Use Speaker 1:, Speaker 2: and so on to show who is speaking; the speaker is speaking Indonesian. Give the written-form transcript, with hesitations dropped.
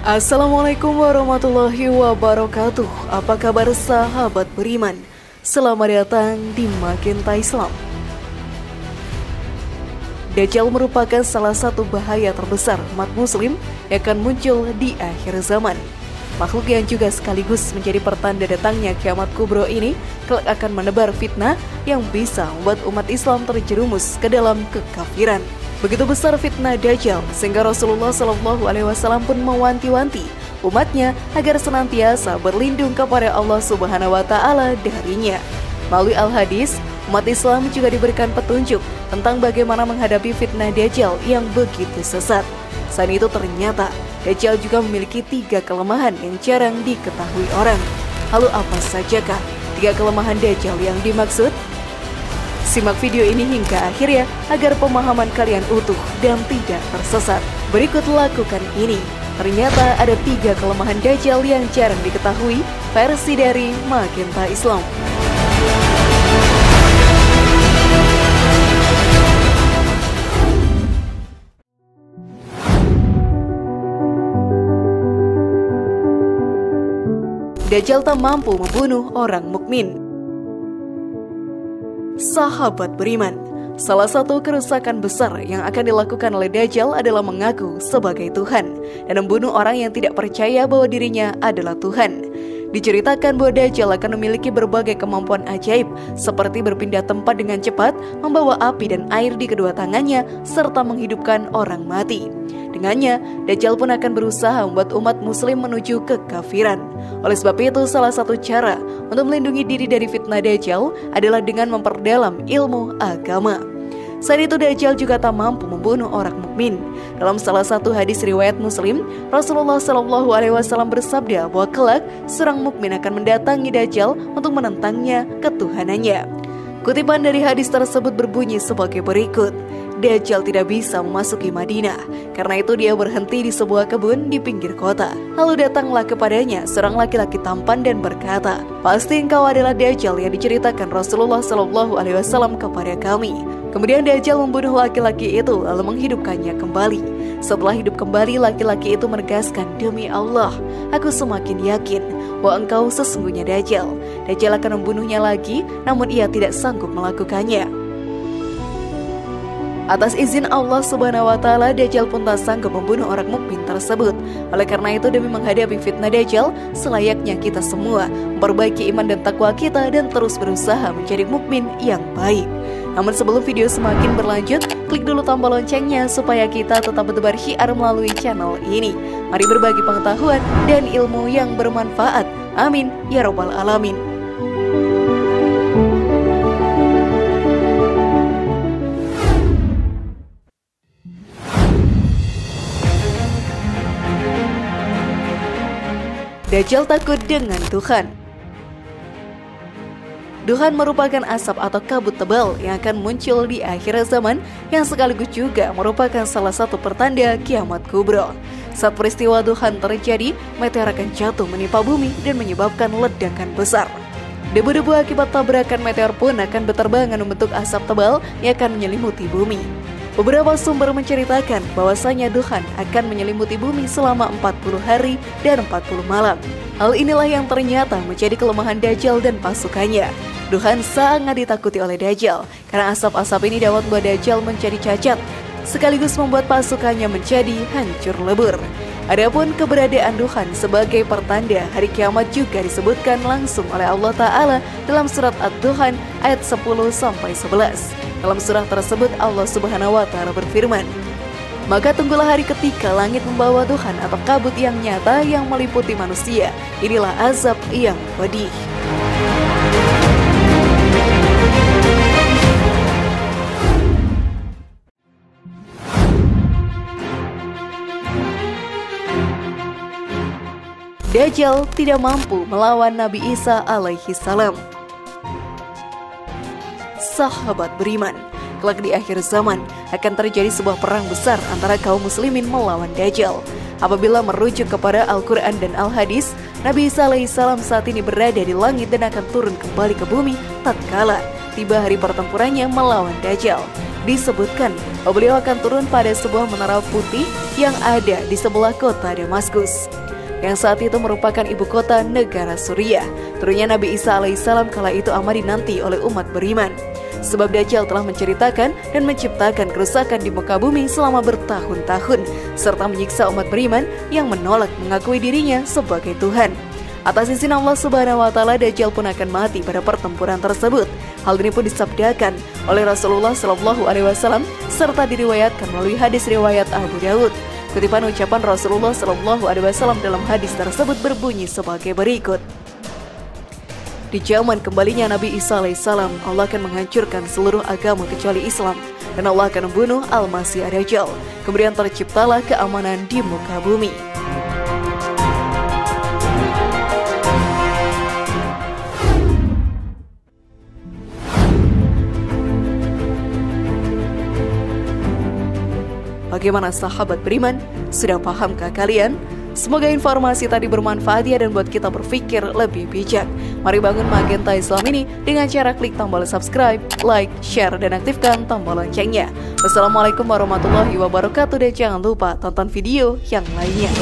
Speaker 1: Assalamualaikum warahmatullahi wabarakatuh. Apa kabar sahabat beriman? Selamat datang di Magenta Islam. Dajjal merupakan salah satu bahaya terbesar umat muslim yang akan muncul di akhir zaman. Makhluk yang juga sekaligus menjadi pertanda datangnya kiamat kubro ini kelak akan menebar fitnah yang bisa membuat umat Islam terjerumus ke dalam kekafiran. Begitu besar fitnah Dajjal sehingga Rasulullah SAW pun mewanti-wanti umatnya agar senantiasa berlindung kepada Allah Subhanahu wa Ta'ala darinya. Melalui Al-Hadis, umat Islam juga diberikan petunjuk tentang bagaimana menghadapi fitnah Dajjal yang begitu sesat. Selain itu ternyata Dajjal juga memiliki 3 kelemahan yang jarang diketahui orang. Lalu apa sajakah 3 kelemahan Dajjal yang dimaksud? Simak video ini hingga akhir ya, agar pemahaman kalian utuh dan tidak tersesat. Berikut lakukan ini. Ternyata ada 3 kelemahan Dajjal yang jarang diketahui, versi dari Magenta Islam. Dajjal tak mampu membunuh orang mukmin. Sahabat beriman, salah satu kerusakan besar yang akan dilakukan oleh Dajjal adalah mengaku sebagai Tuhan dan membunuh orang yang tidak percaya bahwa dirinya adalah Tuhan. Diceritakan bahwa Dajjal akan memiliki berbagai kemampuan ajaib seperti berpindah tempat dengan cepat, membawa api dan air di kedua tangannya, serta menghidupkan orang mati. Dengannya, Dajjal pun akan berusaha membuat umat muslim menuju kekafiran. Oleh sebab itu, salah satu cara untuk melindungi diri dari fitnah Dajjal adalah dengan memperdalam ilmu agama. Selain itu, Dajjal juga tak mampu membunuh orang mukmin. Dalam salah satu hadis riwayat Muslim, Rasulullah SAW bersabda bahwa kelak seorang mukmin akan mendatangi Dajjal untuk menentangnya ketuhanannya. Kutipan dari hadis tersebut berbunyi sebagai berikut. Dajjal tidak bisa memasuki Madinah, karena itu dia berhenti di sebuah kebun di pinggir kota. Lalu datanglah kepadanya seorang laki-laki tampan dan berkata, "Pasti engkau adalah Dajjal yang diceritakan Rasulullah SAW kepada kami." Kemudian Dajjal membunuh laki-laki itu lalu menghidupkannya kembali. Setelah hidup kembali, laki-laki itu menegaskan, "Demi Allah, aku semakin yakin bahwa engkau sesungguhnya Dajjal." Dajjal akan membunuhnya lagi, namun ia tidak sanggup melakukannya. Atas izin Allah Subhanahu wa Ta'ala, Dajjal pun tak sanggup membunuh orang mukmin tersebut. Oleh karena itu, demi menghadapi fitnah Dajjal, selayaknya kita semua memperbaiki iman dan takwa kita dan terus berusaha menjadi mukmin yang baik. Namun sebelum video semakin berlanjut, klik dulu tombol loncengnya supaya kita tetap bertebar syiar melalui channel ini. Mari berbagi pengetahuan dan ilmu yang bermanfaat. Amin ya rabbal alamin. Dajjal takut dengan Tuhan. Tuhan merupakan asap atau kabut tebal yang akan muncul di akhir zaman, yang sekaligus juga merupakan salah satu pertanda kiamat kubro. Saat peristiwa Tuhan terjadi, meteor akan jatuh menimpa bumi dan menyebabkan ledakan besar. Debu-debu akibat tabrakan meteor pun akan berterbangan membentuk asap tebal yang akan menyelimuti bumi. Beberapa sumber menceritakan bahwasanya Tuhan akan menyelimuti bumi selama 40 hari dan 40 malam. Hal inilah yang ternyata menjadi kelemahan Dajjal dan pasukannya. Tuhan sangat ditakuti oleh Dajjal karena asap-asap ini dapat membuat Dajjal menjadi cacat, sekaligus membuat pasukannya menjadi hancur lebur. Adapun keberadaan Tuhan sebagai pertanda hari kiamat juga disebutkan langsung oleh Allah Ta'ala dalam surat Ad-Duhan ayat 10-11. Dalam surah tersebut Allah Subhanahu wa Ta'ala berfirman, "Maka tunggulah hari ketika langit membawa Tuhan atau kabut yang nyata yang meliputi manusia. Inilah azab yang pedih." Dajjal tidak mampu melawan Nabi Isa alaihi salam. Sahabat beriman, kelak di akhir zaman akan terjadi sebuah perang besar antara kaum muslimin melawan Dajjal. Apabila merujuk kepada Al-Quran dan Al-Hadis, Nabi Isa alaihissalam saat ini berada di langit dan akan turun kembali ke bumi tatkala tiba hari pertempurannya melawan Dajjal. disebutkan bahwa beliau akan turun pada sebuah menara putih yang ada di sebelah kota Damaskus, yang saat itu merupakan ibu kota negara Suriah. Turunnya Nabi Isa alaihissalam kala itu amat dinanti oleh umat beriman, sebab Dajjal telah menceritakan dan menciptakan kerusakan di muka bumi selama bertahun-tahun, serta menyiksa umat beriman yang menolak mengakui dirinya sebagai Tuhan. Atas izin Allah Subhanahu wa Ta'ala, Dajjal pun akan mati pada pertempuran tersebut. Hal ini pun disabdakan oleh Rasulullah Shallallahu Alaihi Wasallam serta diriwayatkan melalui hadis riwayat Abu Daud. Kutipan ucapan Rasulullah Shallallahu Alaihi Wasallam dalam hadis tersebut berbunyi sebagai berikut: di zaman kembalinya Nabi Isa alaihissalam, Allah akan menghancurkan seluruh agama kecuali Islam, dan Allah akan membunuh Al-Masih Ad-Dajjal. Kemudian terciptalah keamanan di muka bumi. Bagaimana sahabat beriman? Sudah pahamkah kalian? Semoga informasi tadi bermanfaat ya dan buat kita berpikir lebih bijak. Mari bangun Magenta Islam ini dengan cara klik tombol subscribe, like, share, dan aktifkan tombol loncengnya. Wassalamualaikum warahmatullahi wabarakatuh, dan jangan lupa tonton video yang lainnya.